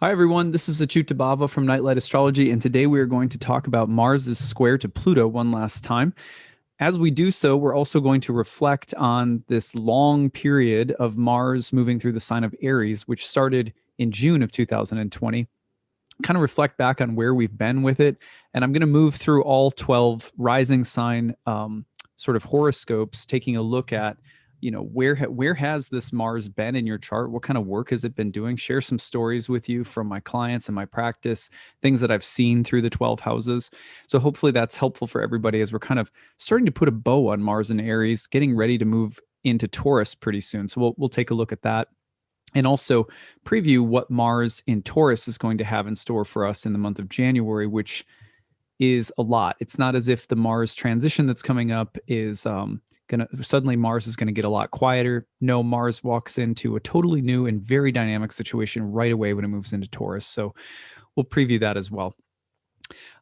Hi, everyone. This is acyuta-bhava from Nightlight Astrology, and today we are going to talk about Mars's square to Pluto one last time. As we do so, we're also going to reflect on this long period of Mars moving through the sign of Aries, which started in June of 2020. Kind of reflect back on where we've been with it. And I'm going to move through all 12 rising sign sort of horoscopes, taking a look at where has this Mars been in your chart? What kind of work has it been doing? Share some stories with you from my clients and my practice, things that I've seen through the 12 houses. So hopefully that's helpful for everybody as we're kind of starting to put a bow on Mars and Aries, getting ready to move into Taurus pretty soon. So we'll take a look at that and also preview what Mars in Taurus is going to have in store for us in the month of January, which is a lot. It's not as if the Mars transition that's coming up is suddenly Mars is going to get a lot quieter. No, Mars walks into a totally new and very dynamic situation right away when it moves into Taurus. So we'll preview that as well.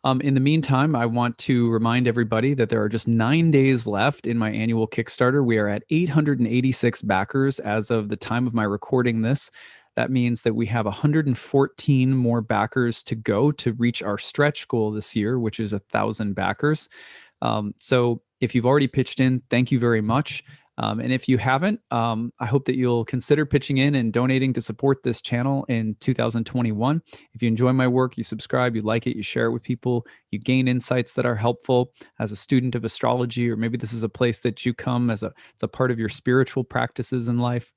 In the meantime, I want to remind everybody that there are just 9 days left in my annual Kickstarter. We are at 886 backers as of the time of my recording this. That means that we have 114 more backers to go to reach our stretch goal this year, which is 1,000 backers. So if you've already pitched in, thank you very much. And if you haven't, I hope that you'll consider pitching in and donating to support this channel in 2021. If you enjoy my work, you subscribe, you like it, you share it with people, you gain insights that are helpful as a student of astrology, or maybe this is a place that you come as a part of your spiritual practices in life.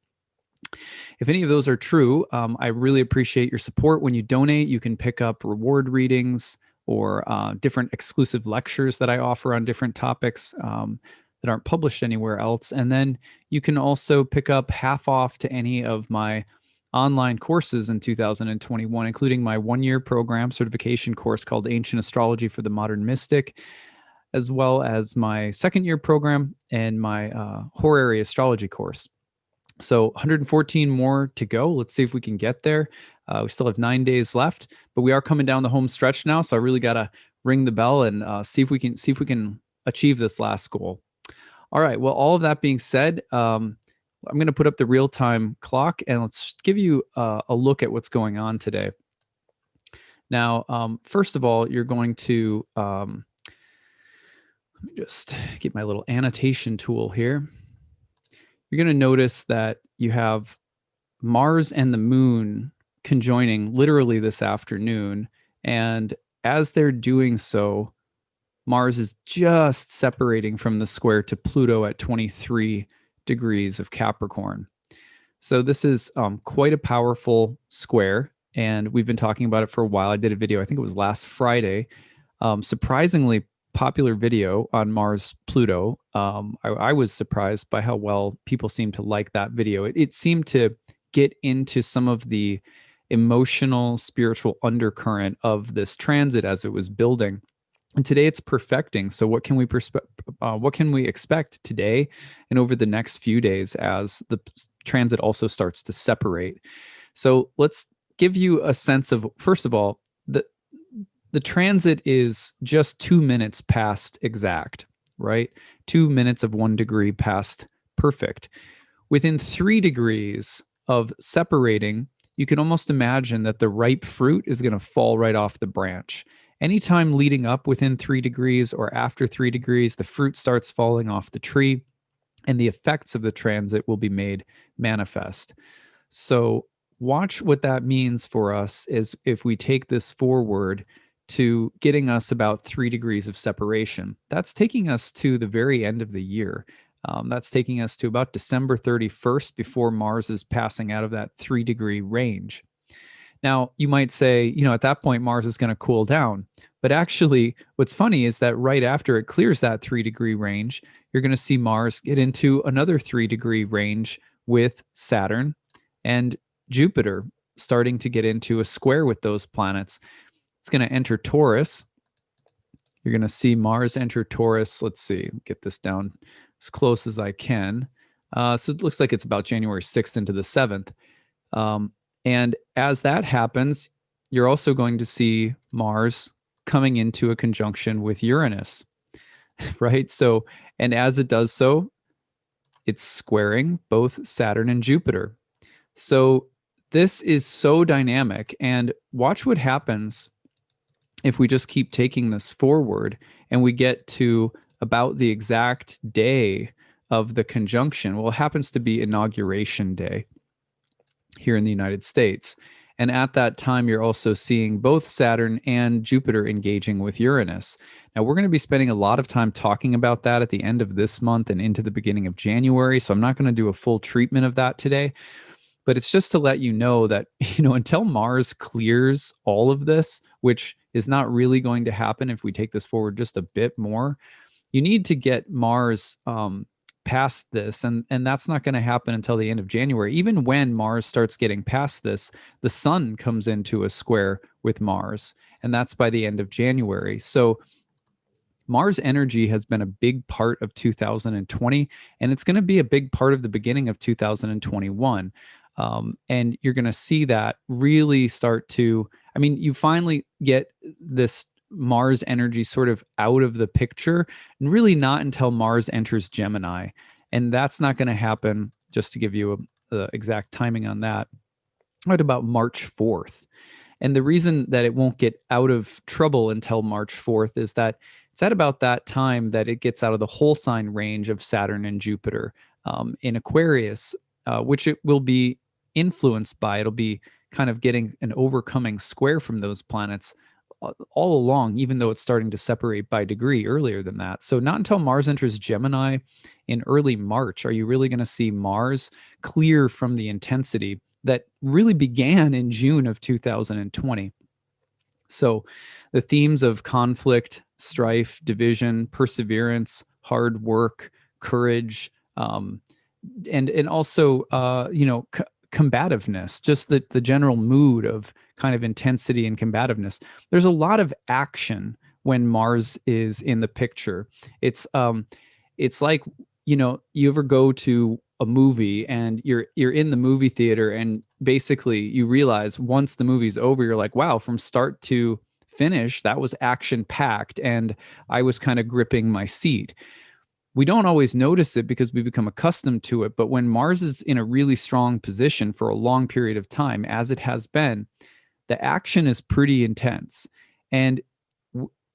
If any of those are true, I really appreciate your support. When you donate, you can pick up reward readings or different exclusive lectures that I offer on different topics that aren't published anywhere else. And then you can also pick up half off to any of my online courses in 2021, including my one-year program certification course called Ancient Astrology for the Modern Mystic, as well as my second-year program and my horary astrology course. So 114 more to go. Let's see if we can get there. We still have 9 days left, but we are coming down the home stretch now. So I really got to ring the bell and see if we can achieve this last goal. All right. Well, all of that being said, I'm going to put up the real-time clock and let's give you a look at what's going on today. Now, first of all, you're going to let me just get my little annotation tool here. You're going to notice that you have Mars and the moon conjoining literally this afternoon. And as they're doing so, Mars is just separating from the square to Pluto at 23 degrees of Capricorn. So this is quite a powerful square, and we've been talking about it for a while. I did a video, I think it was last Friday, surprisingly popular video on Mars Pluto. I was surprised by how well people seemed to like that video. It seemed to get into some of the emotional, spiritual undercurrent of this transit as it was building. And today it's perfecting. So what can we expect today and over the next few days as the transit also starts to separate? So let's give you a sense of, first of all, the transit is just 2 minutes past exact, right? 2 minutes of 1 degree past perfect. Within 3 degrees of separating, you can almost imagine that the ripe fruit is going to fall right off the branch. Anytime leading up within 3 degrees or after 3 degrees, the fruit starts falling off the tree and the effects of the transit will be made manifest. So watch what that means for us is if we take this forward to getting us about 3 degrees of separation. That's taking us to the very end of the year. That's taking us to about December 31st before Mars is passing out of that 3 degree range. Now, you might say, at that point, Mars is going to cool down. But actually, what's funny is that right after it clears that 3 degree range, you're going to see Mars get into another 3 degree range with Saturn and Jupiter starting to get into a square with those planets. It's going to enter Taurus. You're going to see Mars enter Taurus. Let's see, get this down as close as I can. So it looks like it's about January 6th into the 7th. And as that happens, you're also going to see Mars coming into a conjunction with Uranus, right? So, and as it does so, it's squaring both Saturn and Jupiter. So this is so dynamic, and watch what happens if we just keep taking this forward and we get to about the exact day of the conjunction. Well, it happens to be Inauguration Day here in the United States. And at that time, you're also seeing both Saturn and Jupiter engaging with Uranus. Now, we're going to be spending a lot of time talking about that at the end of this month and into the beginning of January. So I'm not going to do a full treatment of that today. But it's just to let you know that, until Mars clears all of this, which is not really going to happen if we take this forward just a bit more, you need to get Mars past this. And that's not going to happen until the end of January. Even when Mars starts getting past this, the sun comes into a square with Mars. And that's by the end of January. So Mars energy has been a big part of 2020, and it's going to be a big part of the beginning of 2021. And you're going to see that really start to, you finally get this Mars energy sort of out of the picture, and really not until Mars enters Gemini. And that's not going to happen, just to give you a exact timing on that, right about March 4th. And the reason that it won't get out of trouble until March 4th is that it's at about that time that it gets out of the whole sign range of Saturn and Jupiter in Aquarius, which it will be influenced by. It'll be kind of getting an overcoming square from those planets all along, even though it's starting to separate by degree earlier than that. So not until Mars enters Gemini in early March are you really going to see Mars clear from the intensity that really began in June of 2020. So the themes of conflict, strife, division, perseverance, hard work, courage, and also combativeness, just the general mood of kind of intensity and combativeness. There's a lot of action when Mars is in the picture. It's like, you ever go to a movie and you're in the movie theater, and basically you realize once the movie's over, you're like, wow, from start to finish, that was action packed, and I was kind of gripping my seat. We don't always notice it because we become accustomed to it. But when Mars is in a really strong position for a long period of time, as it has been, the action is pretty intense. And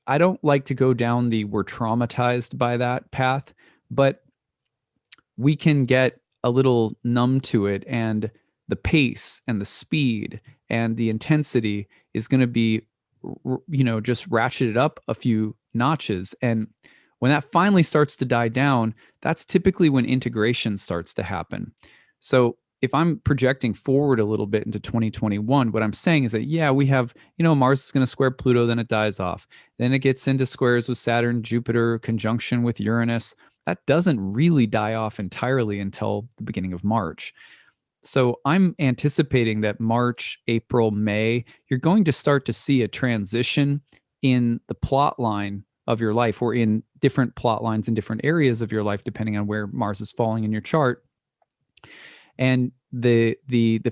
I don't like to go down the we're traumatized by that path, but we can get a little numb to it, and the pace and the speed and the intensity is going to be, just ratcheted up a few notches. And when that finally starts to die down, that's typically when integration starts to happen. So if I'm projecting forward a little bit into 2021, what I'm saying is that, yeah, we have, Mars is going to square Pluto, then it dies off. Then it gets into squares with Saturn, Jupiter, conjunction with Uranus. That doesn't really die off entirely until the beginning of March. So I'm anticipating that March, April, May, you're going to start to see a transition in the plot line of your life, or in different plot lines in different areas of your life, depending on where Mars is falling in your chart. And the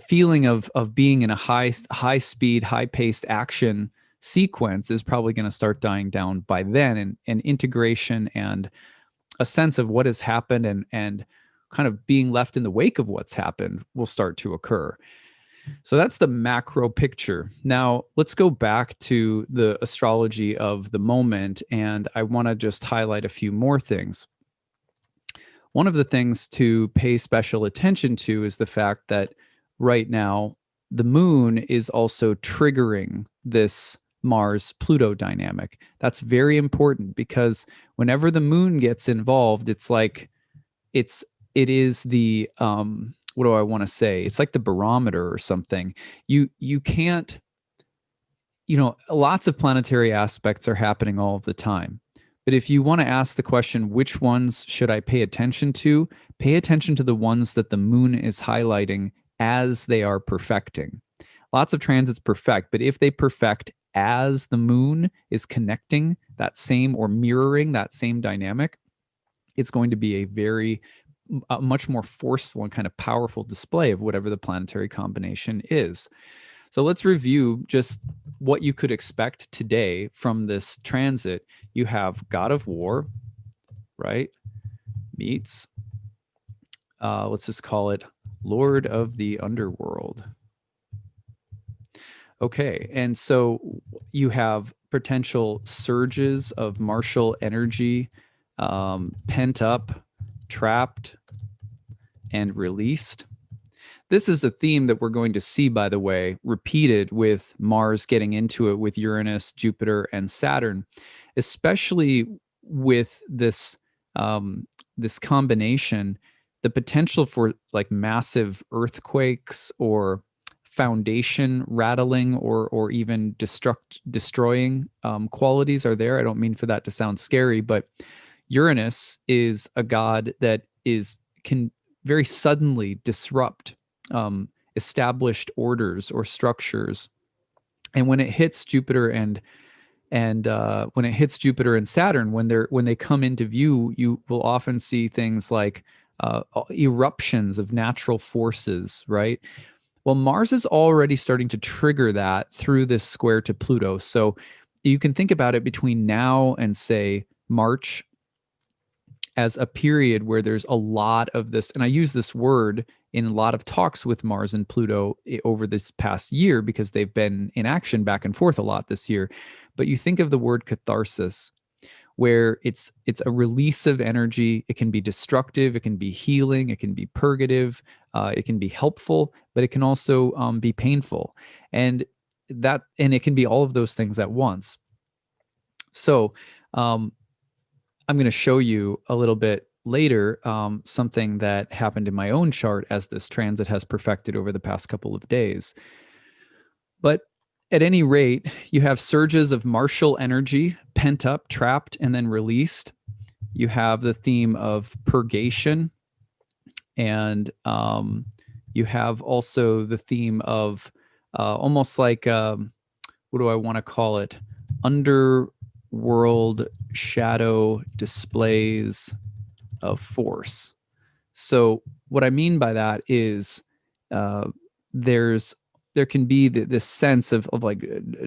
feeling of being in a high speed, high paced action sequence is probably going to start dying down by then, and integration and a sense of what has happened and kind of being left in the wake of what's happened will start to occur. So that's the macro picture. Now, let's go back to the astrology of the moment, and I want to just highlight a few more things. One of the things to pay special attention to is the fact that right now the moon is also triggering this Mars-Pluto dynamic. That's very important, because whenever the moon gets involved, it's like it is the what do I want to say? It's like the barometer or something. You can't, lots of planetary aspects are happening all of the time. But if you want to ask the question, which ones should I pay attention to? Pay attention to the ones that the moon is highlighting as they are perfecting. Lots of transits perfect, but if they perfect as the moon is connecting that same or mirroring that same dynamic, it's going to be a much more forceful and kind of powerful display of whatever the planetary combination is. So let's review just what you could expect today from this transit. You have God of War, right? Meets, let's just call it Lord of the Underworld. Okay. And so you have potential surges of martial energy, pent up, trapped, and released. This is a theme that we're going to see, by the way, repeated with Mars getting into it with Uranus, Jupiter, and Saturn, especially with this combination, the potential for like massive earthquakes or foundation rattling or even destroying qualities are there. I don't mean for that to sound scary, but Uranus is a god that can very suddenly disrupt established orders or structures. And when it hits Jupiter and when it hits Jupiter and Saturn, when they come into view, you will often see things like eruptions of natural forces, right? Well, Mars is already starting to trigger that through this square to Pluto. So you can think about it between now and say March as a period where there's a lot of this, and I use this word in a lot of talks with Mars and Pluto over this past year because they've been in action back and forth a lot this year. But you think of the word catharsis, where it's a release of energy. It can be destructive, it can be healing, it can be purgative, it can be helpful, but it can also be painful, and it can be all of those things at once. So I'm going to show you a little bit later something that happened in my own chart as this transit has perfected over the past couple of days. But at any rate, you have surges of martial energy, pent up, trapped, and then released. You have the theme of purgation, and you have also the theme of almost like, what do I want to call it? Underworld shadow displays of force. So what I mean by that is there can be this sense of like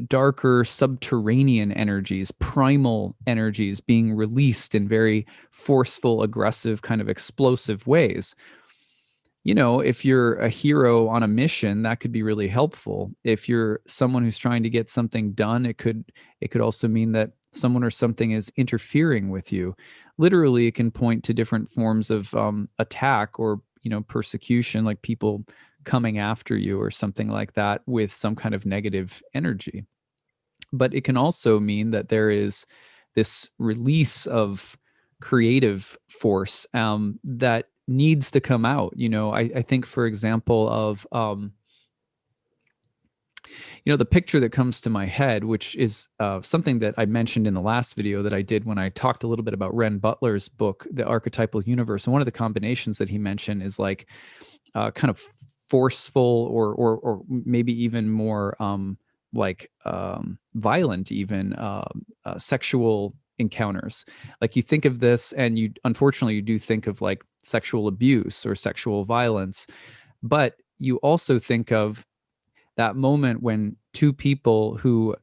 darker subterranean energies, primal energies being released in very forceful, aggressive, kind of explosive ways. If you're a hero on a mission, that could be really helpful. If you're someone who's trying to get something done, it could also mean that someone or something is interfering with you. Literally, it can point to different forms of attack or persecution, like people coming after you or something like that with some kind of negative energy. But it can also mean that there is this release of creative force that needs to come out. I think, for example, of the picture that comes to my head, which is something that I mentioned in the last video that I did when I talked a little bit about Ren Butler's book, The Archetypal Universe. And one of the combinations that he mentioned is like kind of forceful or maybe even more violent, even sexual encounters. Like you think of this, and unfortunately you do think of like sexual abuse or sexual violence, but you also think of that moment when two people who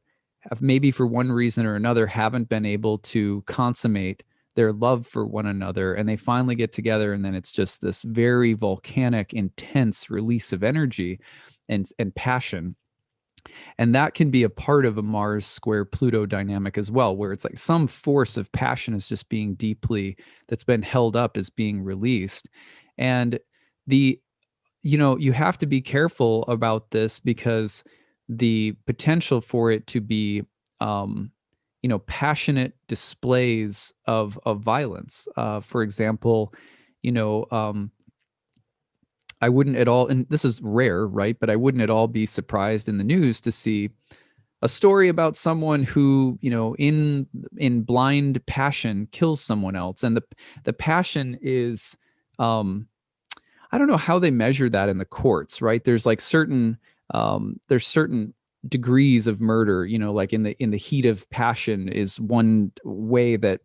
have maybe for one reason or another haven't been able to consummate their love for one another, and they finally get together, and then it's just this very volcanic, intense release of energy and passion. And that can be a part of a Mars square Pluto dynamic as well, where it's like some force of passion is just being that's been held up, is being released. And you have to be careful about this because the potential for it to be passionate displays of violence. For example, I wouldn't at all, and this is rare, right? But I wouldn't at all be surprised in the news to see a story about someone who, in blind passion kills someone else. And the passion is, I don't know how they measure that in the courts, right? There's like certain degrees of murder, like in the heat of passion is one way that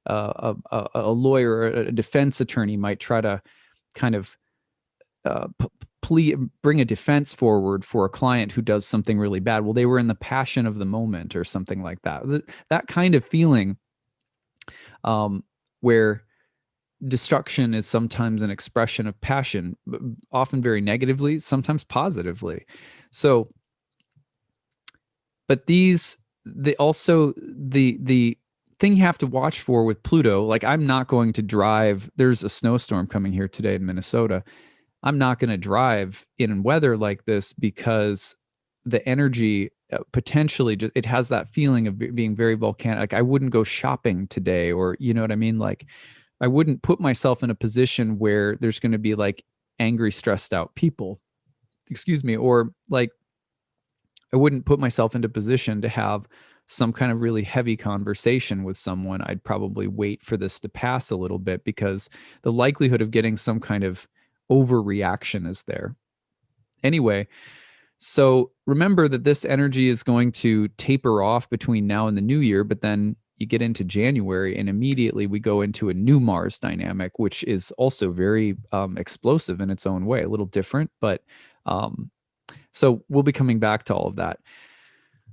a lawyer or a defense attorney might try to kind of bring a defense forward for a client who does something really bad. Well, they were in the passion of the moment or something like that. That kind of feeling, where destruction is sometimes an expression of passion, often very negatively, sometimes positively. So But the thing you have to watch for with Pluto, like I'm not going to drive. There's a snowstorm coming here today in Minnesota. I'm not going to drive in weather like this because the energy potentially just it has that feeling of being very volcanic. Like I wouldn't go shopping today, or you know what I mean? Like I wouldn't put myself in a position where there's going to be like angry, stressed out people. Excuse me, or like I wouldn't put myself into position to have some kind of really heavy conversation with someone. I'd probably wait for this to pass a little bit because the likelihood of getting some kind of overreaction is there. Anyway, so remember that this energy is going to taper off between now and the new year, but then you get into January and immediately we go into a new Mars dynamic, which is also very explosive in its own way, a little different, but so we'll be coming back to all of that.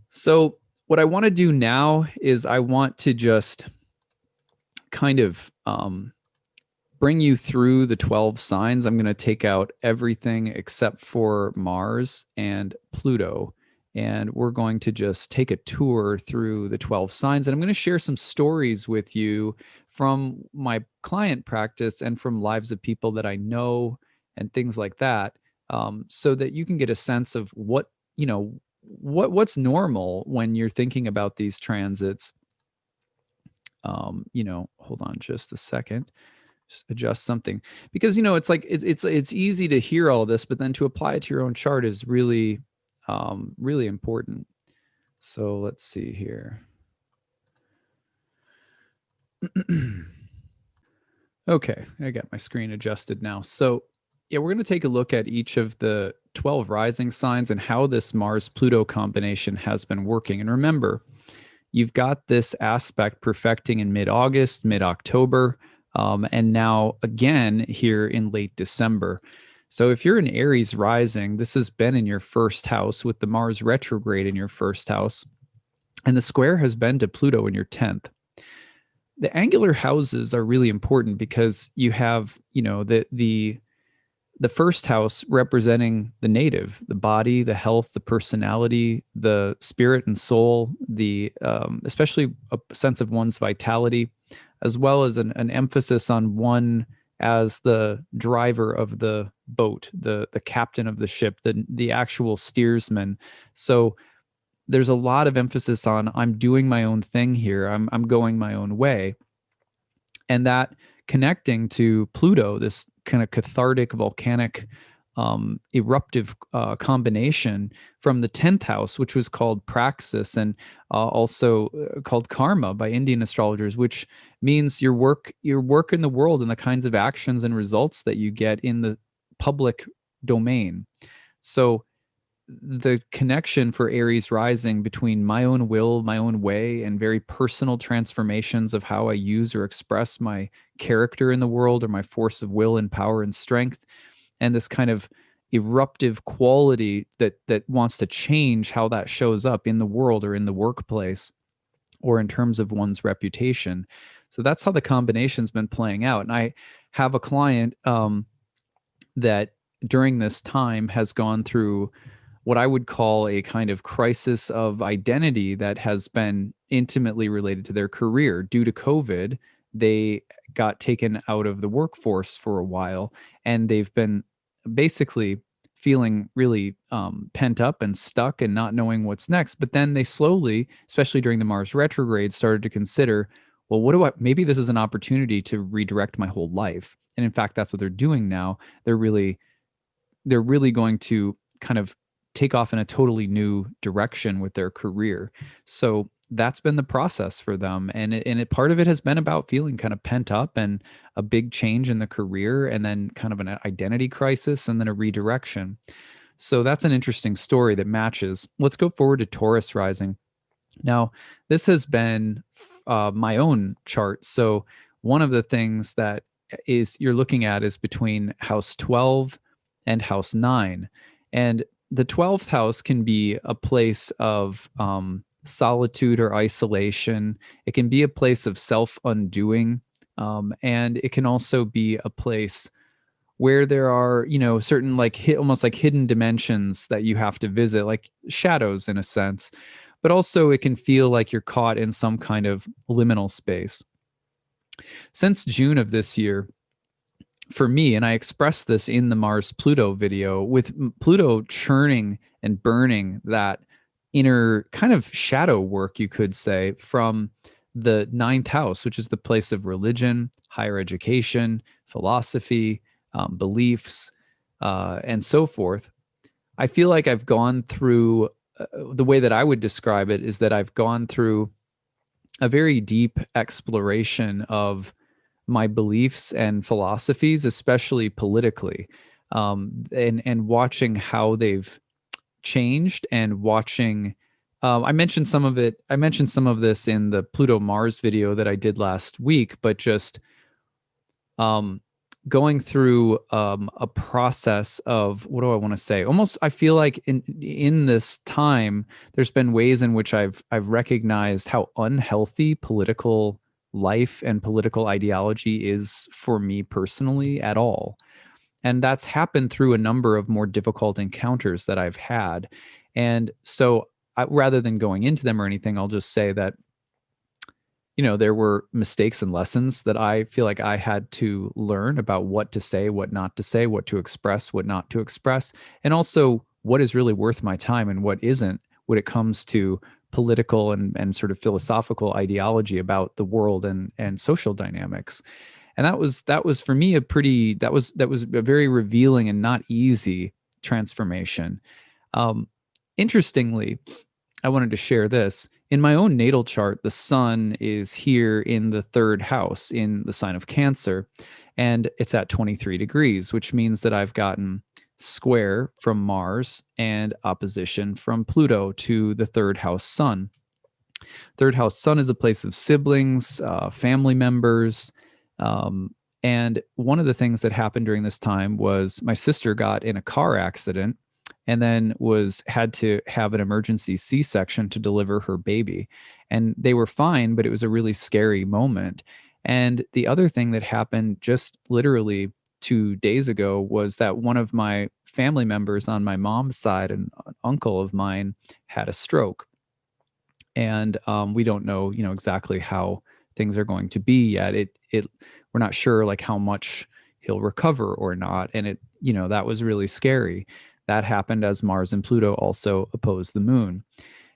So what I want to do now is I want to just kind of bring you through the 12 signs. I'm going to take out everything except for Mars and Pluto. And we're going to just take a tour through the 12 signs. And I'm going to share some stories with you from my client practice and from lives of people that I know and things like that, so that you can get a sense of what, you know, what's normal when you're thinking about these transits. You know, hold on just a second. Just adjust something, because you know it's like it's easy to hear all this, but then to apply it to your own chart is really really important. So let's see here. Okay, I got my screen adjusted now. So yeah, we're going to take a look at each of the 12 rising signs and how this Mars Pluto combination has been working. And remember, you've got this aspect perfecting in mid-August, mid-October. And now again here in late December. So if you're an Aries rising, this has been in your first house with the Mars retrograde in your first house. And the square has been to Pluto in your 10th. The angular houses are really important because you have, you know, the first house representing the native, the body, the health, the personality, the spirit and soul, the especially a sense of one's vitality, as well as an emphasis on one as the driver of the boat, the captain of the ship, the actual steersman. So there's a lot of emphasis on I'm doing my own thing here. I'm going my own way. And that connecting to Pluto, this kind of cathartic, volcanic, eruptive combination from the 10th house, which was called praxis and also called karma by Indian astrologers, which means your work in the world and the kinds of actions and results that you get in the public domain. So the connection for Aries rising between my own will, my own way, and very personal transformations of how I use or express my character in the world or my force of will and power and strength, and this kind of eruptive quality that wants to change how that shows up in the world or in the workplace or in terms of one's reputation. So that's how the combination's been playing out. And I have a client that during this time has gone through what I would call a kind of crisis of identity that has been intimately related to their career. Due to COVID, they got taken out of the workforce for a while, and they've been basically feeling really pent up and stuck and not knowing what's next. But then they slowly, especially during the Mars retrograde, started to consider, well, maybe this is an opportunity to redirect my whole life. And in fact, that's what they're doing now. They're really going to kind of take off in a totally new direction with their career. So that's been the process for them. And part of it has been about feeling kind of pent up and a big change in the career, and then kind of an identity crisis, and then a redirection. So that's an interesting story that matches. Let's go forward to Taurus rising. Now, this has been my own chart. So one of the things that is you're looking at is between house 12 and house 9. And the 12th house can be a place of solitude or isolation. It can be a place of self-undoing. And it can also be a place where there are, you know, certain like almost like hidden dimensions that you have to visit, like shadows in a sense. but also it can feel like you're caught in some kind of liminal space. Since June of this year, for me, and I expressed this in the Mars Pluto video, with Pluto churning and burning that inner kind of shadow work, you could say, from the ninth house, which is the place of religion, higher education, philosophy, beliefs, and so forth. I feel like I've gone through the way that I would describe it is that I've gone through a very deep exploration of my beliefs and philosophies, especially politically, and watching how they've changed, and watching. I mentioned some of it. I mentioned some of this in the Pluto Mars video that I did last week, but just going through a process of, what do I want to say? Almost, I feel like in this time, there's been ways in which I've recognized how unhealthy political life and political ideology is for me personally at all. And that's happened through a number of more difficult encounters that I've had. And so rather than going into them or anything, I'll just say that, there were mistakes and lessons that I feel like I had to learn about what to say, what not to say, what to express, what not to express, and also what is really worth my time and what isn't when it comes to political and sort of philosophical ideology about the world and social dynamics. And that was for me that was a very revealing and not easy transformation. Interestingly, I wanted to share this. In my own natal chart, the sun is here in the third house in the sign of Cancer, and it's at 23 degrees, which means that I've gotten square from Mars and opposition from Pluto to the third house sun. Third house sun is a place of siblings, family members. And one of the things that happened during this time was my sister got in a car accident and then had to have an emergency C-section to deliver her baby. And they were fine, but it was a really scary moment. And the other thing that happened just literally 2 days ago was that one of my family members on my mom's side, an uncle of mine, had a stroke. And we don't know, exactly how things are going to be yet. We're not sure like how much he'll recover or not. And that was really scary. That happened as Mars and Pluto also opposed the moon.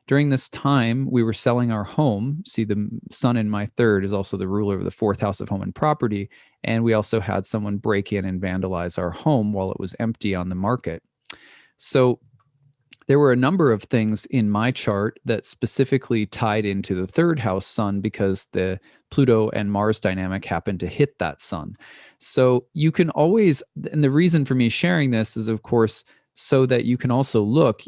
During this time, we were selling our home. See, the sun in my third is also the ruler of the fourth house of home and property. And we also had someone break in and vandalize our home while it was empty on the market. So there were a number of things in my chart that specifically tied into the third house sun because the Pluto and Mars dynamic happened to hit that sun. So you can always, and the reason for me sharing this is, of course, so that you can also look,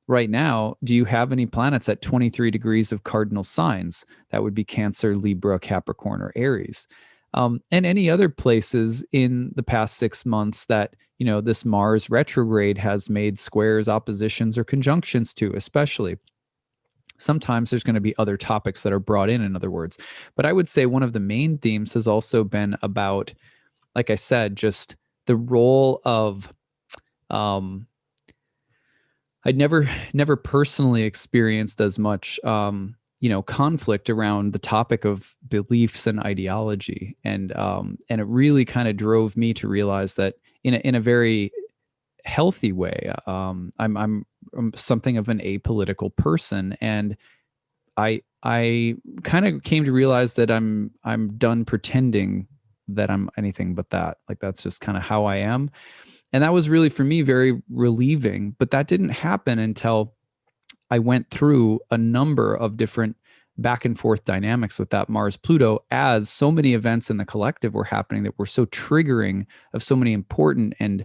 right now, do you have any planets at 23 degrees of cardinal signs? That would be Cancer, Libra, Capricorn, or Aries. And any other places in the past 6 months that, this Mars retrograde has made squares, oppositions, or conjunctions to, especially. Sometimes there's going to be other topics that are brought in other words. But I would say one of the main themes has also been about, like I said, just the role of, I'd never personally experienced as much, conflict around the topic of beliefs and ideology, and it really kind of drove me to realize that in a very healthy way, I'm something of an apolitical person, and I kind of came to realize that I'm done pretending that I'm anything but that. Like that's just kind of how I am. And that was really, for me, very relieving. But that didn't happen until I went through a number of different back and forth dynamics with that Mars Pluto, as so many events in the collective were happening that were so triggering of so many important and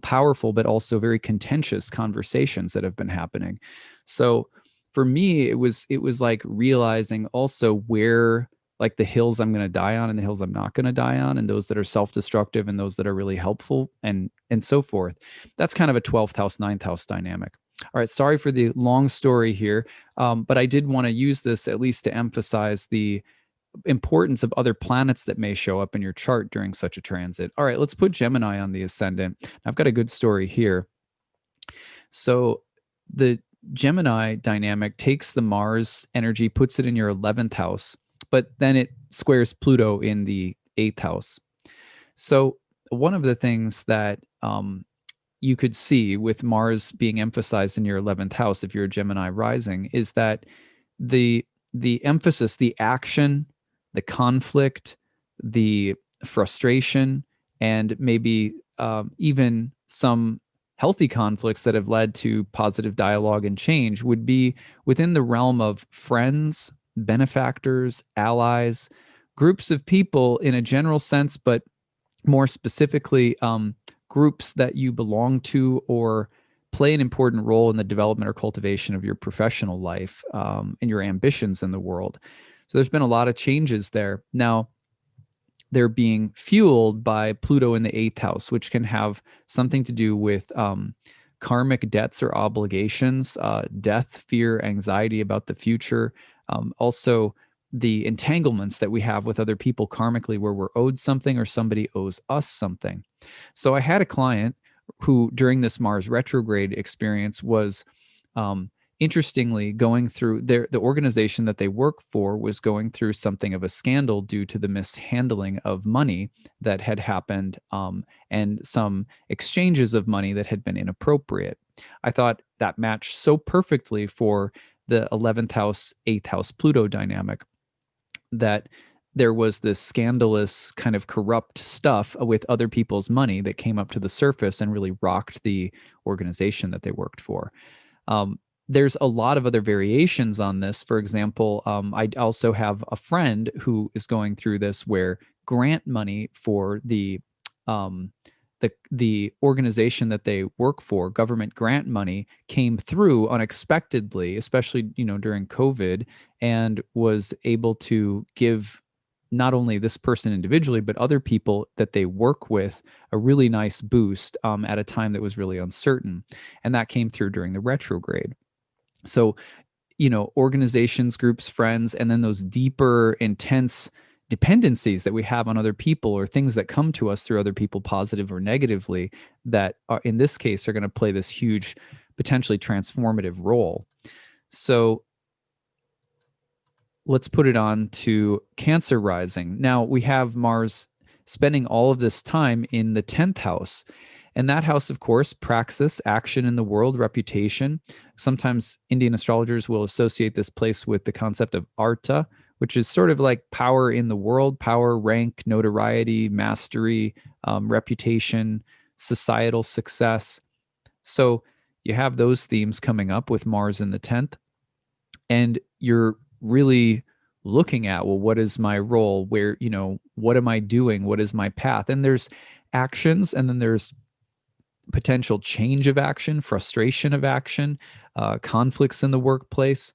powerful, but also very contentious conversations that have been happening. So for me, it was like realizing also where, like, the hills I'm going to die on and the hills I'm not going to die on, and those that are self-destructive and those that are really helpful, and so forth. That's kind of a 12th house, 9th house dynamic. All right, sorry for the long story here, but I did want to use this at least to emphasize the importance of other planets that may show up in your chart during such a transit. All right, let's put Gemini on the ascendant. I've got a good story here. So the Gemini dynamic takes the Mars energy, puts it in your 11th house, but then it squares Pluto in the 8th house. So one of the things that you could see with Mars being emphasized in your 11th house, if you're a Gemini rising, is that the emphasis, the action, the conflict, the frustration, and maybe even some healthy conflicts that have led to positive dialogue and change would be within the realm of friends, benefactors, allies, groups of people in a general sense, but more specifically, groups that you belong to or play an important role in the development or cultivation of your professional life and your ambitions in the world. So there's been a lot of changes there. Now, they're being fueled by Pluto in the 8th house, which can have something to do with karmic debts or obligations, death, fear, anxiety about the future. Also, the entanglements that we have with other people karmically, where we're owed something or somebody owes us something. So I had a client who, during this Mars retrograde experience, was interestingly going through the organization that they work for was going through something of a scandal due to the mishandling of money that had happened, and some exchanges of money that had been inappropriate. I thought that matched so perfectly for the 11th house, 8th house Pluto dynamic, that there was this scandalous kind of corrupt stuff with other people's money that came up to the surface and really rocked the organization that they worked for. There's a lot of other variations on this. For example, I also have a friend who is going through this, where grant money for the organization that they work for, government grant money, came through unexpectedly, especially during COVID, and was able to give not only this person individually, but other people that they work with a really nice boost at a time that was really uncertain. And that came through during the retrograde. So, organizations, groups, friends, and then those deeper, intense dependencies that we have on other people, or things that come to us through other people, positive or negatively, that are, in this case, are going to play this huge, potentially transformative role. So let's put it on to Cancer rising. Now we have Mars spending all of this time in the 10th house. And that house, of course, praxis, action in the world, reputation. Sometimes Indian astrologers will associate this place with the concept of arta, which is sort of like power in the world, power, rank, notoriety, mastery, reputation, societal success. So you have those themes coming up with Mars in the 10th. And you're really looking at, well, what is my role? Where, what am I doing? What is my path? And there's actions, and then there's potential change of action, frustration of action, conflicts in the workplace,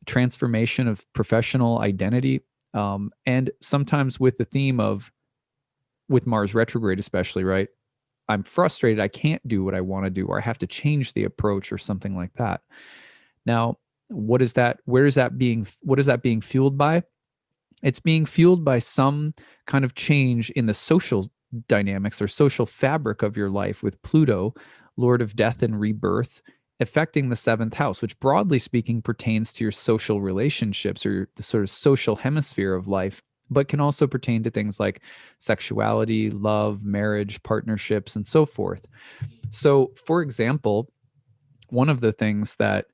transformation of professional identity, and sometimes with the theme of, with Mars retrograde especially, right? I'm frustrated. I can't do what I want to do, or I have to change the approach or something like that. Now, what is that? What is that being fueled by? It's being fueled by some kind of change in the social dynamics or social fabric of your life, with Pluto, Lord of Death and Rebirth, affecting the 7th house, which broadly speaking pertains to your social relationships, or the sort of social hemisphere of life, but can also pertain to things like sexuality, love, marriage, partnerships, and so forth. So, for example, one of the things that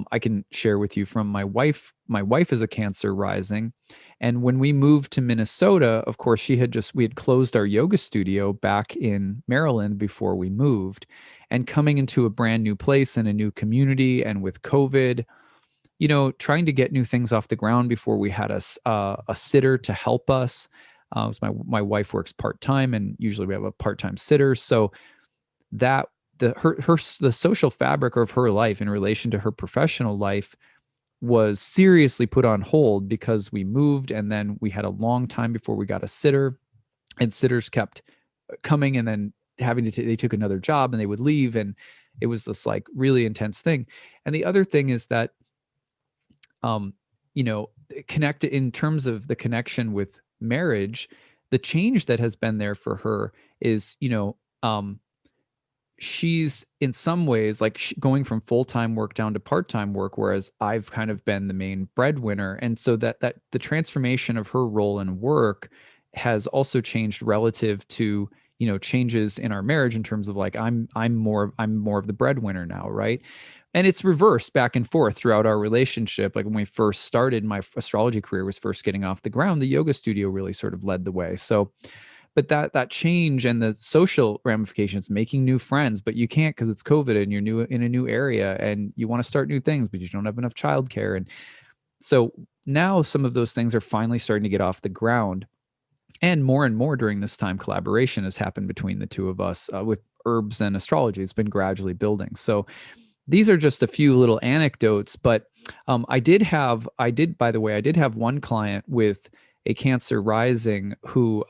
I can share with you from my wife. My wife is a Cancer rising. And when we moved to Minnesota, of course, we had closed our yoga studio back in Maryland before we moved. And coming into a brand new place and a new community, and with COVID, trying to get new things off the ground before we had a sitter to help us. My wife works part-time, and usually we have a part-time sitter. So that the social fabric of her life in relation to her professional life was seriously put on hold, because we moved, and then we had a long time before we got a sitter, and sitters kept coming, and then they took another job and they would leave, and it was this like really intense thing. And the other thing is that connect in terms of the connection with marriage, the change that has been there for her is she's in some ways like going from full-time work down to part-time work, whereas I've kind of been the main breadwinner. And so that the transformation of her role in work has also changed relative to, changes in our marriage in terms of like I'm more of the breadwinner now, right? And it's reversed back and forth throughout our relationship. Like when we first started, my astrology career was first getting off the ground, the yoga studio really sort of led the way. So but that change and the social ramifications, making new friends, but you can't because it's COVID and you're new in a new area and you want to start new things, but you don't have enough childcare. And so now some of those things are finally starting to get off the ground. And more during this time, collaboration has happened between the two of us with herbs and astrology. It's been gradually building. So these are just a few little anecdotes, but by the way, I did have one client with a Cancer rising who,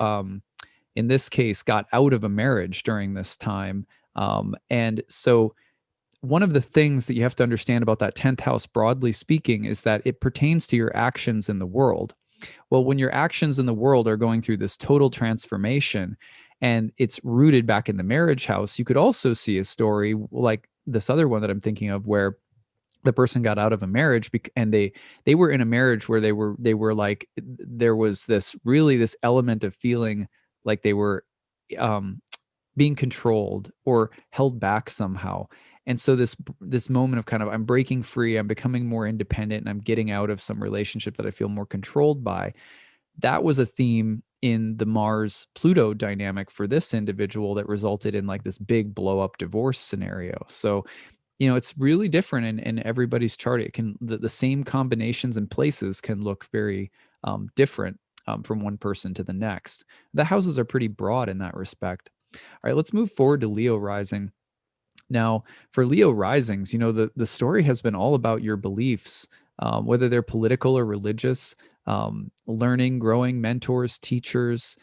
in this case, got out of a marriage during this time. And so one of the things that you have to understand about that 10th house, broadly speaking, is that it pertains to your actions in the world. Well, when your actions in the world are going through this total transformation and it's rooted back in the marriage house, you could also see a story like this other one that I'm thinking of where the person got out of a marriage and they were in a marriage where they were like there was this element of feeling like they were being controlled or held back somehow. And so this moment of kind of I'm breaking free, I'm becoming more independent, and I'm getting out of some relationship that I feel more controlled by. That was a theme in the Mars Pluto dynamic for this individual that resulted in like this big blow up divorce scenario. So it's really different in everybody's chart. It can the same combinations and places can look very different from one person to the next. The houses are pretty broad in that respect. All right, let's move forward to Leo rising. Now, for Leo risings, the story has been all about your beliefs, whether they're political or religious, learning, growing, mentors, teachers,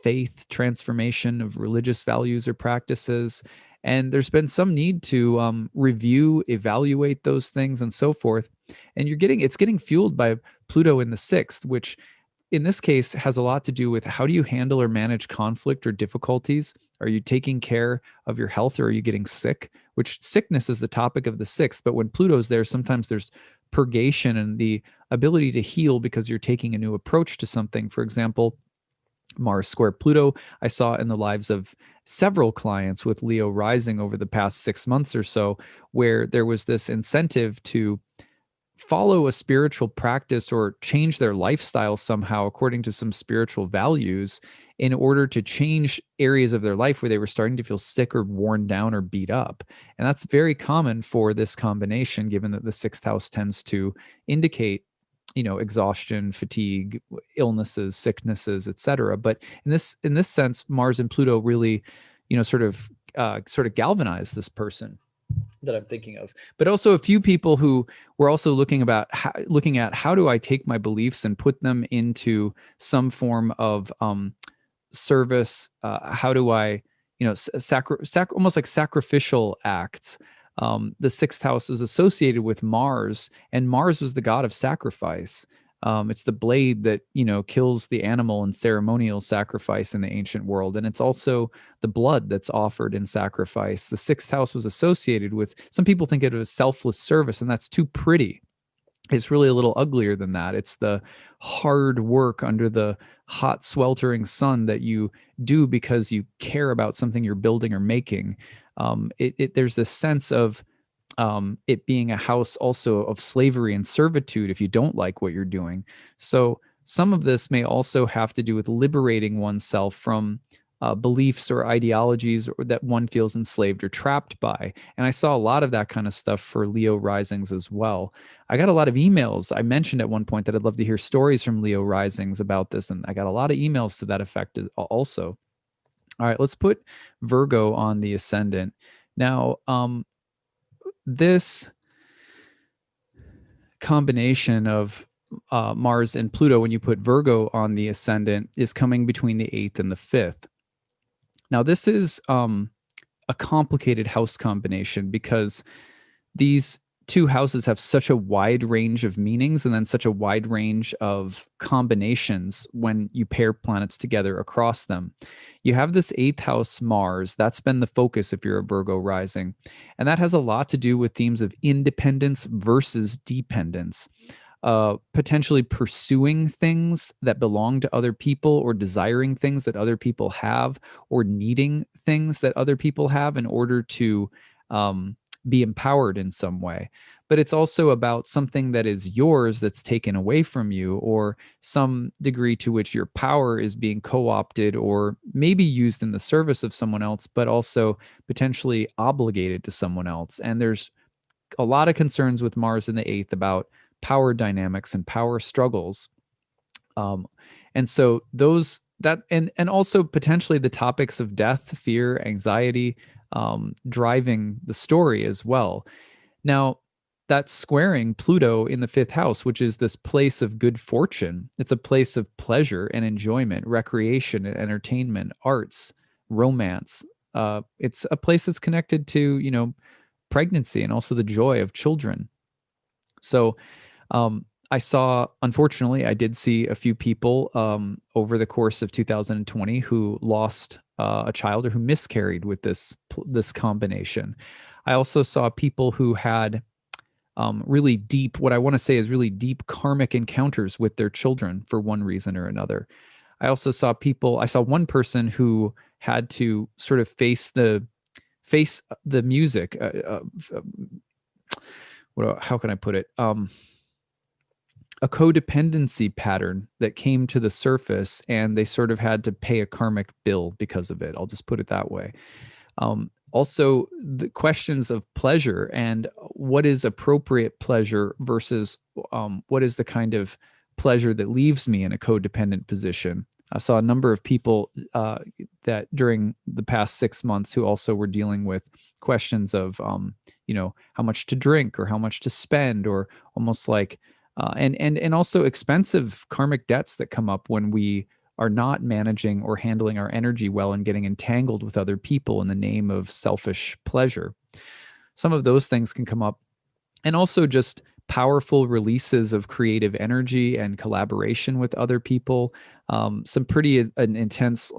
faith, transformation of religious values or practices. And there's been some need to review, evaluate those things and so forth. And it's getting fueled by Pluto in the sixth, which in this case has a lot to do with how do you handle or manage conflict or difficulties? Are you taking care of your health or are you getting sick? Which sickness is the topic of the sixth. But when Pluto's there, sometimes there's purgation and the ability to heal because you're taking a new approach to something. For example, Mars square Pluto, I saw in the lives of several clients with Leo rising over the past 6 months or so, where there was this incentive to follow a spiritual practice or change their lifestyle somehow according to some spiritual values in order to change areas of their life where they were starting to feel sick or worn down or beat up. And that's very common for this combination, given that the sixth house tends to indicate exhaustion, fatigue, illnesses, sicknesses, etc. But in this sense, Mars and Pluto really sort of galvanize this person that I'm thinking of. But also a few people who were also looking at how do I take my beliefs and put them into some form of service. How do I almost like sacrificial acts. The sixth house is associated with Mars, and Mars was the god of sacrifice. It's the blade that kills the animal in ceremonial sacrifice in the ancient world, and it's also the blood that's offered in sacrifice. The sixth house was associated with, some people think of it as selfless service, and that's too pretty. It's really a little uglier than that. It's the hard work under the hot, sweltering sun that you do because you care about something you're building or making. There's this sense of it being a house also of slavery and servitude if you don't like what you're doing. So some of this may also have to do with liberating oneself from beliefs or ideologies that one feels enslaved or trapped by. And I saw a lot of that kind of stuff for Leo risings as well. I got a lot of emails. I mentioned at one point that I'd love to hear stories from Leo risings about this, and I got a lot of emails to that effect also. All right, let's put Virgo on the ascendant. Now, this combination of Mars and Pluto, when you put Virgo on the ascendant, is coming between the 8th and the 5th. Now, this is a complicated house combination because these two houses have such a wide range of meanings and then such a wide range of combinations when you pair planets together across them. You have this eighth house Mars. That's been the focus if you're a Virgo rising. And that has a lot to do with themes of independence versus dependence. Potentially pursuing things that belong to other people, or desiring things that other people have, or needing things that other people have in order to be empowered in some way. But it's also about something that is yours that's taken away from you, or some degree to which your power is being co-opted or maybe used in the service of someone else, but also potentially obligated to someone else. And there's a lot of concerns with Mars in the eighth about power dynamics and power struggles. And so those that and also potentially the topics of death, fear, anxiety, driving the story as well. Now, that's squaring Pluto in the fifth house, which is this place of good fortune. It's a place of pleasure and enjoyment, recreation and entertainment, arts, romance. It's a place that's connected to, pregnancy and also the joy of children. So unfortunately, I did see a few people over the course of 2020 who lost a child or who miscarried with this combination. I also saw people who had really deep, what I want to say is really deep karmic encounters with their children for one reason or another. I saw one person who had to sort of face the music. How can I put it? A codependency pattern that came to the surface, and they sort of had to pay a karmic bill because of it. I'll just put it that way. Also, the questions of pleasure and what is appropriate pleasure versus what is the kind of pleasure that leaves me in a codependent position. I saw a number of people that during the past 6 months who also were dealing with questions of, how much to drink or how much to spend, or almost like, and also expensive karmic debts that come up when we are not managing or handling our energy well and getting entangled with other people in the name of selfish pleasure. Some of those things can come up. And also just powerful releases of creative energy and collaboration with other people. Some pretty intense,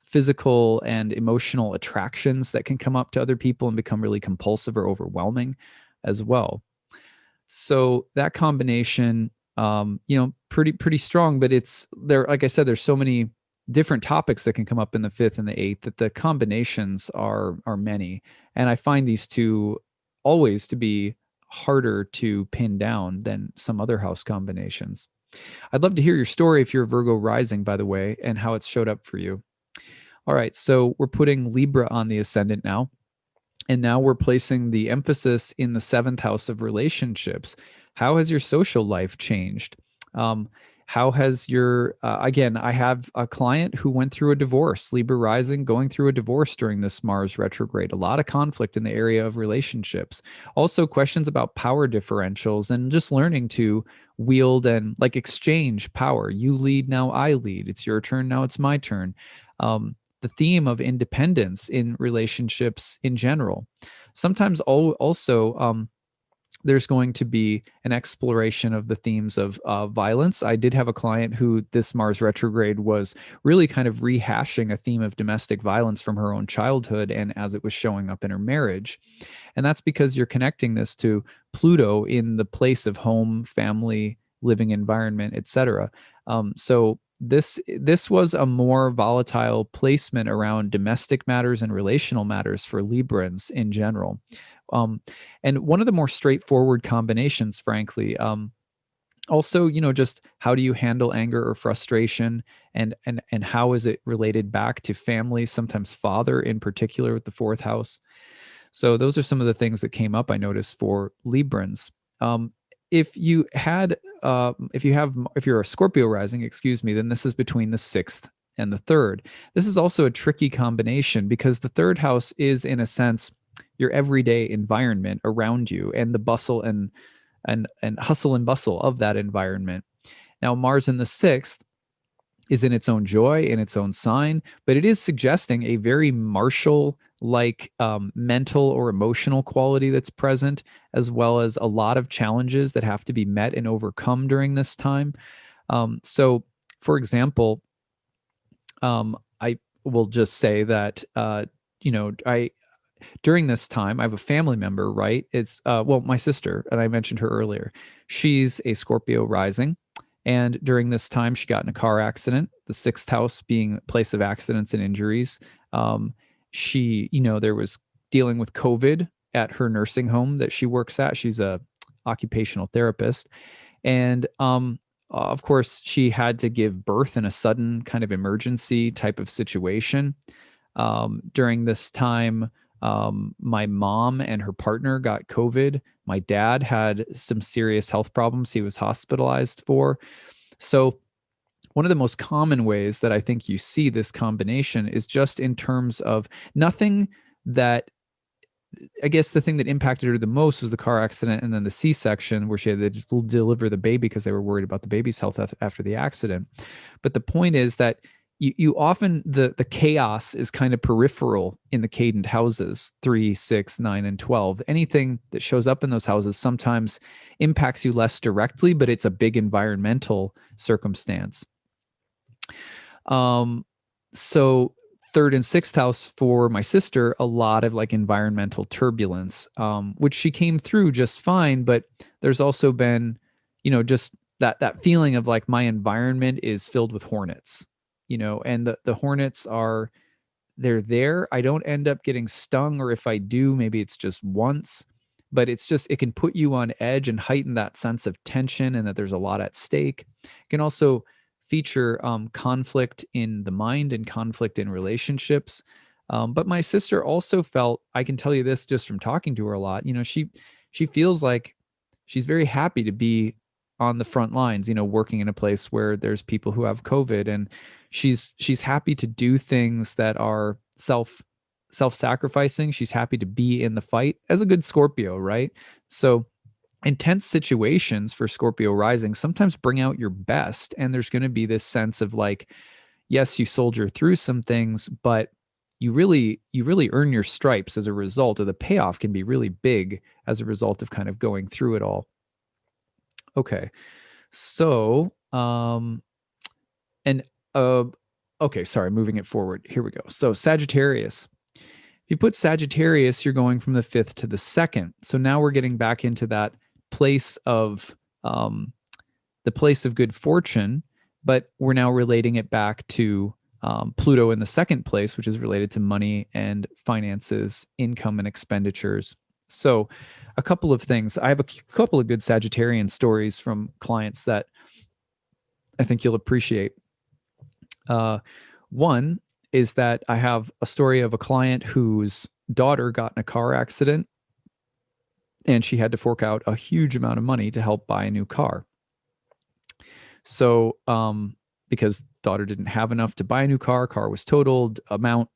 physical and emotional attractions that can come up to other people and become really compulsive or overwhelming as well. So that combination, pretty strong, but it's there. Like I said, there's so many different topics that can come up in the fifth and the eighth that the combinations are many. And I find these two always to be harder to pin down than some other house combinations. I'd love to hear your story if you're Virgo rising, by the way, and how it's showed up for you. All right, so we're putting Libra on the ascendant now. And now we're placing the emphasis in the seventh house of relationships. How has your social life changed? How has your, again, I have a client who went through a divorce, Libra rising, going through a divorce during this Mars retrograde. A lot of conflict in the area of relationships. Also questions about power differentials and just learning to wield and exchange power. You lead, now I lead. It's your turn, now it's my turn. The theme of independence in relationships in general. Sometimes also there's going to be an exploration of the themes of violence. I did have a client who this Mars retrograde was really kind of rehashing a theme of domestic violence from her own childhood and as it was showing up in her marriage. And that's because you're connecting this to Pluto in the place of home, family, living environment, etc. So this was a more volatile placement around domestic matters and relational matters for Librans in general. And one of the more straightforward combinations, frankly. Also, just how do you handle anger or frustration, and how is it related back to family, sometimes father in particular with the fourth house. So those are some of the things that came up, I noticed, for Librans. If you're a Scorpio rising, then this is between the sixth and the third. This is also a tricky combination because the third house is, in a sense, your everyday environment around you and the bustle and hustle and bustle of that environment. Now, Mars in the sixth is in its own joy, in its own sign, but it is suggesting a very martial like mental or emotional quality that's present, as well as a lot of challenges that have to be met and overcome during this time. So, for example, I will just say that, I during this time, I have a family member, right? It's, well, my sister, and I mentioned her earlier. She's a Scorpio rising. And during this time, she got in a car accident, the sixth house being a place of accidents and injuries. There was dealing with COVID at her nursing home that she works at. She's a occupational therapist. And of course, she had to give birth in a sudden kind of emergency type of situation. During this time, my mom and her partner got COVID. My dad had some serious health problems he was hospitalized for. So, one of the most common ways that I think you see this combination is just in terms of nothing that, I guess the thing that impacted her the most was the car accident and then the C-section where she had to deliver the baby because they were worried about the baby's health after the accident. But the point is that you often, the chaos is kind of peripheral in the cadent houses, 3, 6, 9, and 12. Anything that shows up in those houses sometimes impacts you less directly, but it's a big environmental circumstance. So third and sixth house for my sister, a lot of like environmental turbulence, which she came through just fine. But there's also been, just that feeling of like my environment is filled with hornets, and the hornets they're there. I don't end up getting stung, or if I do, maybe it's just once, but it can put you on edge and heighten that sense of tension and that there's a lot at stake. It can also feature conflict in the mind and conflict in relationships. But my sister also felt, I can tell you this just from talking to her a lot, she feels like she's very happy to be on the front lines, working in a place where there's people who have COVID, and she's happy to do things that are self-sacrificing. She's happy to be in the fight as a good Scorpio, right? So intense situations for Scorpio rising sometimes bring out your best. And there's going to be this sense of like, yes, you soldier through some things, but you really earn your stripes as a result, or the payoff can be really big as a result of kind of going through it all. Okay. So, okay, sorry, moving it forward. Here we go. So Sagittarius. If you put Sagittarius, you're going from the 5th to the 2nd. So now we're getting back into that place of the place of good fortune, but we're now relating it back to Pluto in the 2nd place, which is related to money and finances, income and expenditures. So a couple of things. I have a couple of good Sagittarian stories from clients that I think you'll appreciate. One is that I have a story of a client whose daughter got in a car accident and she had to fork out a huge amount of money to help buy a new car. So, because daughter didn't have enough to buy a new car was totaled, amount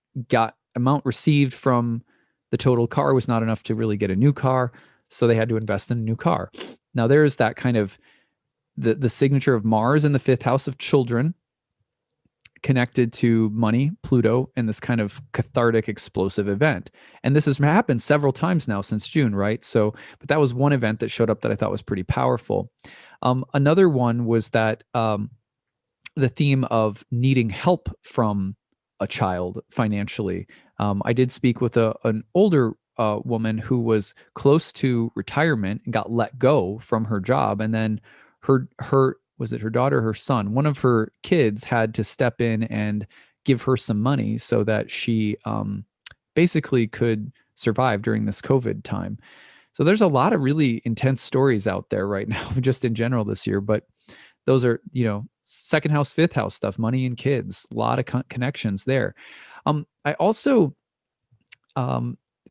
received from the total car was not enough to really get a new car. So they had to invest in a new car. Now there's that kind of the signature of Mars in the 5th house of children, connected to money, Pluto, and this kind of cathartic, explosive event. And this has happened several times now since June, right? So, but that was one event that showed up that I thought was pretty powerful. Another one was that the theme of needing help from a child financially. I did speak with an older woman who was close to retirement and got let go from her job, and then her was it her daughter, her son, one of her kids had to step in and give her some money so that she basically could survive during this COVID time. So there's a lot of really intense stories out there right now, just in general this year. But those are, 2nd house, 5th house stuff, money and kids, a lot of connections there. I also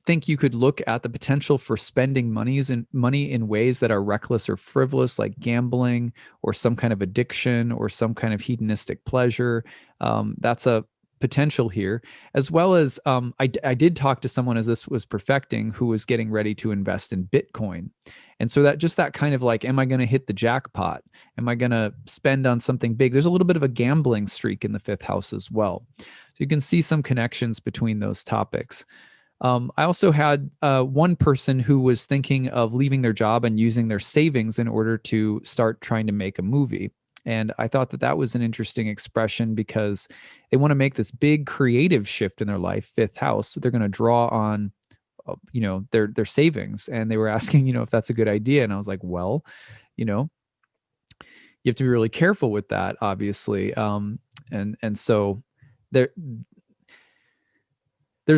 think you could look at the potential for spending money in ways that are reckless or frivolous, like gambling or some kind of addiction or some kind of hedonistic pleasure. That's a potential here, as well as I did talk to someone as this was perfecting who was getting ready to invest in Bitcoin. And so that kind of like, am I going to hit the jackpot? Am I going to spend on something big? There's a little bit of a gambling streak in the fifth house as well. So you can see some connections between those topics. I also had one person who was thinking of leaving their job and using their savings in order to start trying to make a movie. And I thought that was an interesting expression because they want to make this big creative shift in their life, fifth house. They're going to draw on, their savings. And they were asking, if that's a good idea. And I was like, well, you have to be really careful with that, obviously. And so there's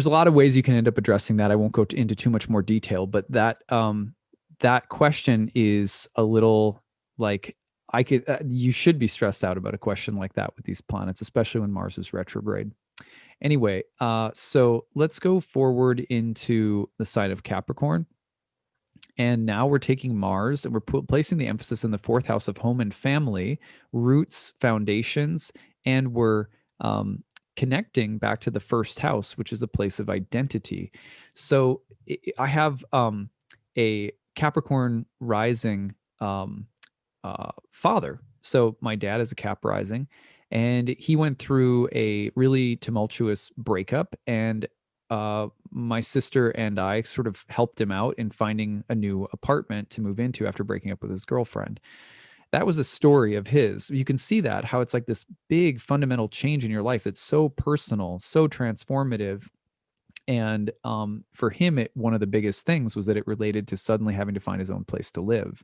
a lot of ways you can end up addressing that. I won't go into too much more detail, but that question is a little like, you should be stressed out about a question like that with these planets, especially when Mars is retrograde. Anyway, so let's go forward into the side of Capricorn. And now we're taking Mars and we're placing the emphasis in the fourth house of home and family, roots, foundations, and we're connecting back to the first house, which is a place of identity. So I have a Capricorn rising father. So my dad is a Cap rising, and he went through a really tumultuous breakup, and my sister and I sort of helped him out in finding a new apartment to move into after breaking up with his girlfriend. That was a story of his. You can see that, how it's like this big fundamental change in your life that's so personal, so transformative. And for him, one of the biggest things was that it related to suddenly having to find his own place to live.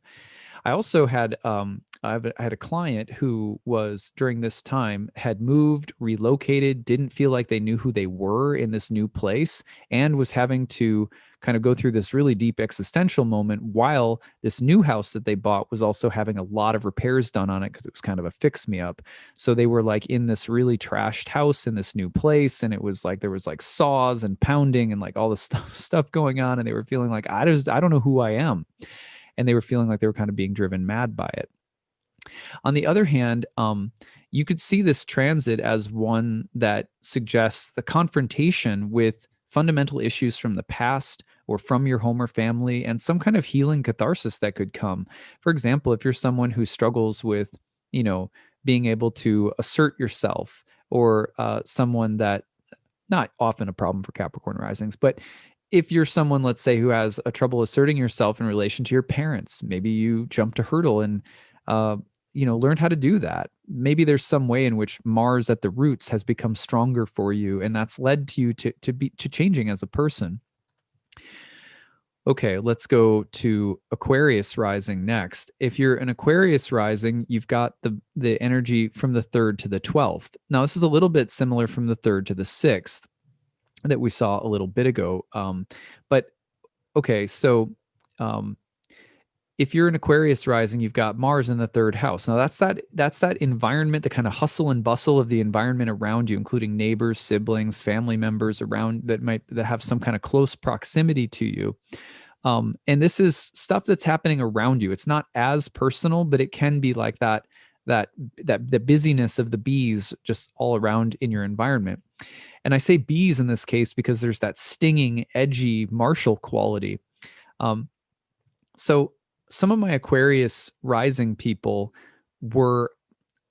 I also had I had a client who was during this time had moved, relocated, didn't feel like they knew who they were in this new place, and was having to kind of go through this really deep existential moment while this new house that they bought was also having a lot of repairs done on it because it was kind of a fix me up. So they were like in this really trashed house in this new place, and it was like there was like saws and pounding and like all this stuff going on, and they were feeling like I don't know who I am. And they were feeling like they were kind of being driven mad by it. On the other hand, you could see this transit as one that suggests the confrontation with fundamental issues from the past or from your home or family, and some kind of healing catharsis that could come. For example, if you're someone who struggles with, being able to assert yourself, or someone that, not often a problem for Capricorn risings, but if you're someone, let's say, who has a trouble asserting yourself in relation to your parents, maybe you jumped a hurdle and, learned how to do that. Maybe there's some way in which Mars at the roots has become stronger for you, and that's led to you to changing as a person. Okay, let's go to Aquarius rising next. If you're an Aquarius rising, you've got the energy from the 3rd to the 12th. Now, this is a little bit similar from the 3rd to the 6th that we saw a little bit ago. But okay, so if you're an Aquarius rising, you've got Mars in the 3rd house. Now that's that environment, the kind of hustle and bustle of the environment around you, including neighbors, siblings, family members around that have some kind of close proximity to you. And this is stuff that's happening around you. It's not as personal, but it can be like that the busyness of the bees just all around in your environment. And I say bees in this case because there's that stinging, edgy, martial quality. So some of my Aquarius rising people were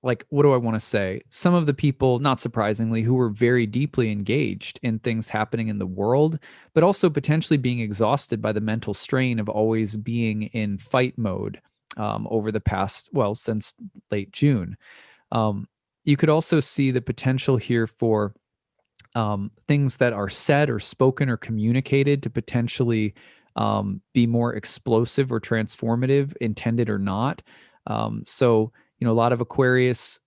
like, what do I want to say? Some of the people, not surprisingly, who were very deeply engaged in things happening in the world, but also potentially being exhausted by the mental strain of always being in fight mode over the past, since late June. You could also see the potential here for things that are said or spoken or communicated to potentially be more explosive or transformative, intended or not. So, a lot of Aquarius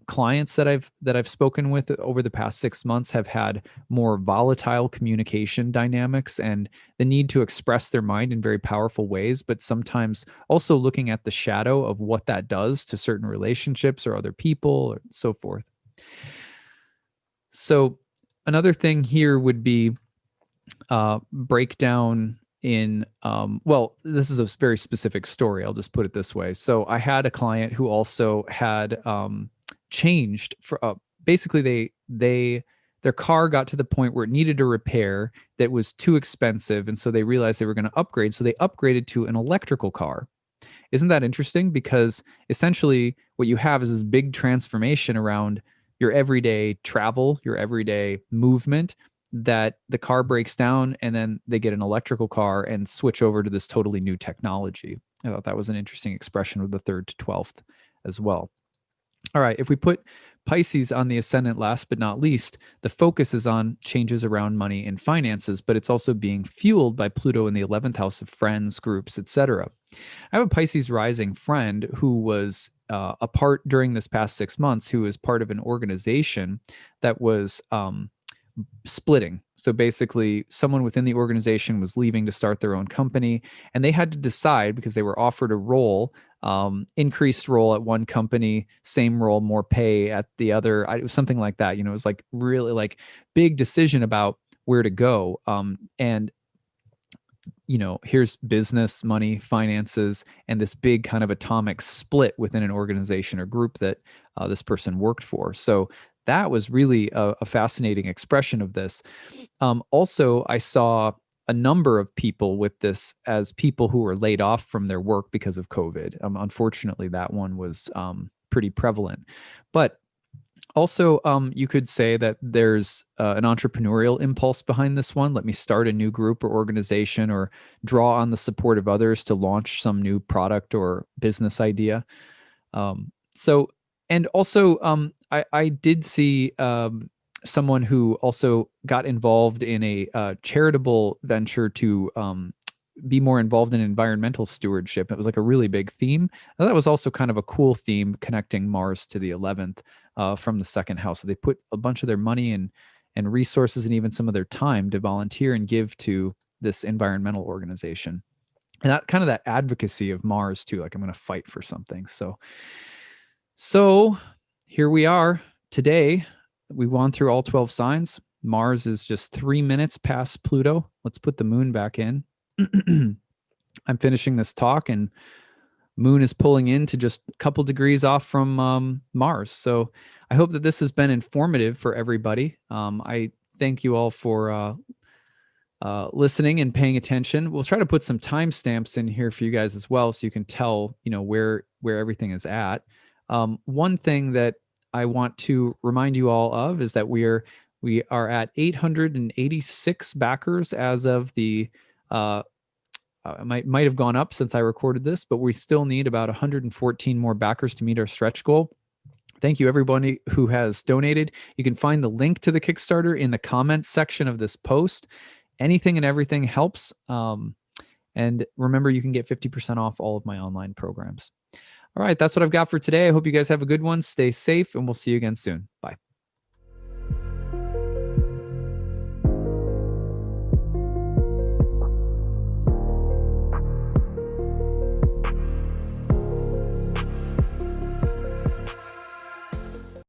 clients that I've spoken with over the past 6 months have had more volatile communication dynamics and the need to express their mind in very powerful ways, but sometimes also looking at the shadow of what that does to certain relationships or other people or so forth. So another thing here would be breakdown in, this is a very specific story. I'll just put it this way. So I had a client who also had changed for, basically they their car got to the point where it needed a repair that was too expensive. And so they realized they were going to upgrade. So they upgraded to an electrical car. Isn't that interesting? Because essentially what you have is this big transformation around your everyday travel, your everyday movement, that the car breaks down and then they get an electrical car and switch over to this totally new technology. I thought that was an interesting expression of the 3rd to 12th as well. All right, if we put Pisces on the ascendant last but not least, the focus is on changes around money and finances, but it's also being fueled by Pluto in the 11th house of friends, groups, etc. I have a Pisces rising friend who was a part during this past 6 months, who was part of an organization that was splitting. So basically, someone within the organization was leaving to start their own company, and they had to decide because they were offered a role, increased role at one company, same role, more pay at the other. It was something like that. You know, it was like really like big decision about where to go. And you know, here's business, money, finances, and this big kind of atomic split within an organization or group that this person worked for. So that was really a fascinating expression of this. Also, I saw a number of people with this as people who were laid off from their work because of COVID. Unfortunately, that one was pretty prevalent. But also, you could say that there's an entrepreneurial impulse behind this one. Let me start a new group or organization or draw on the support of others to launch some new product or business idea. And also, I did see someone who also got involved in a charitable venture to be more involved in environmental stewardship. It was like a really big theme. And that was also kind of a cool theme, connecting Mars to the 11th from the 2nd house. So they put a bunch of their money and resources and even some of their time to volunteer and give to this environmental organization. And that kind of that advocacy of Mars too, like I'm going to fight for something. So here we are today. We've gone through all 12 signs. Mars is just 3 minutes past Pluto. Let's put the moon back in. I'm finishing this talk and moon is pulling in to just a couple degrees off from Mars. So I hope that this has been informative for everybody. I thank you all for listening and paying attention. We'll try to put some timestamps in here for you guys as well, so you can tell, you know, where everything is at. One thing that I want to remind you all of is that we are at 886 backers as of the might have gone up since I recorded this, but we still need about 114 more backers to meet our stretch goal. Thank you everybody who has donated. You can find the link to the Kickstarter in the comments section of this post. Anything and everything helps. And remember, you can get 50% off all of my online programs. All right, that's what I've got for today. I hope you guys have a good one. Stay safe, and we'll see you again soon. Bye.